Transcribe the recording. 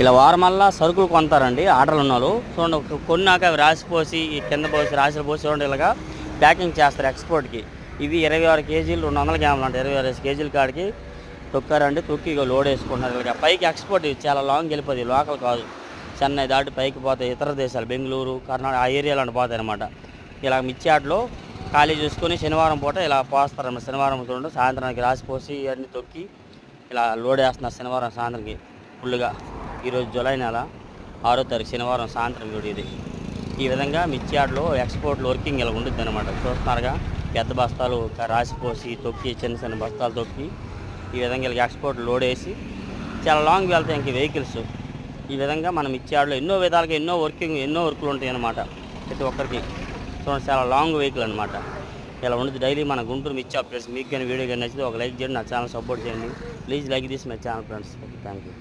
ఇలా వారమల్లా సరుకులు కొంటారండి ఆర్డర్లు ఉన్నోళ్ళు. చూడండి కొన్నాక అవి రాసిపోసి కింద పోసి రాశిలో పోసి చూడండి ఇలాగా ప్యాకింగ్ చేస్తారు ఎక్స్పోర్ట్కి. ఇవి 26 కేజీలు 200 గ్రాములు అంటే 26 కేజీల కాడికి తొక్కారండి. తొక్కి ఇక లోడ్ వేసుకుంటున్నారు. ఇలాగ పైకి ఎక్స్పోర్ట్ చాలా లాంగ్ వెళ్ళిపోతుంది, లోకల్ కాదు. చెన్నై దాటి పైకి పోతాయి ఇతర దేశాలు, బెంగళూరు, కర్ణాటక ఆ ఏరియాలో పోతాయి అనమాట. ఇలా మిర్చి యార్డ్లో ఖాళీ చూసుకొని శనివారం పూట ఇలా పోస్తారన్నమాట. శనివారం చూడండి సాయంత్రానికి రాసిపోసి ఇవన్నీ తొక్కి ఇలా లోడ్ వేస్తున్నారు శనివారం సాయంత్రంకి ఫుల్గా. ఈరోజు జూలై నెల 6వ తారీఖు శనివారం సాయంత్రం కూడా ఇది. ఈ విధంగా మిర్చి యార్డ్లో ఎక్స్పోర్ట్లో వర్కింగ్ ఇలా ఉంటుంది అనమాట. చూస్తున్నారుగా పెద్ద బస్తాలు రాసిపోసి తొక్కి చిన్న చిన్న బస్తాలు తొక్కి ఈ విధంగా ఇలా ఎక్స్పోర్ట్ లోడ్ వేసి చాలా లాంగ్ వెళ్తాయి ఇంక వెహికల్స్. ఈ విధంగా మనం మిర్చి యార్డ్లో ఎన్నో విధాలుగా ఎన్నో వర్కులు ఉంటాయి అన్నమాట ప్రతి ఒక్కరికి. చూడండి చాలా లాంగ్ వెహికల్ అనమాట. ఇలా ఉండదు డైలీ మన గుంటూరు మిర్చి అప్డేట్స్. మీకు కానీ వీడియో కానీ నచ్చితే ఒక లైక్ చేయండి, నా ఛానల్ సపోర్ట్ చేయండి. Please like this my channel friends. Thank you.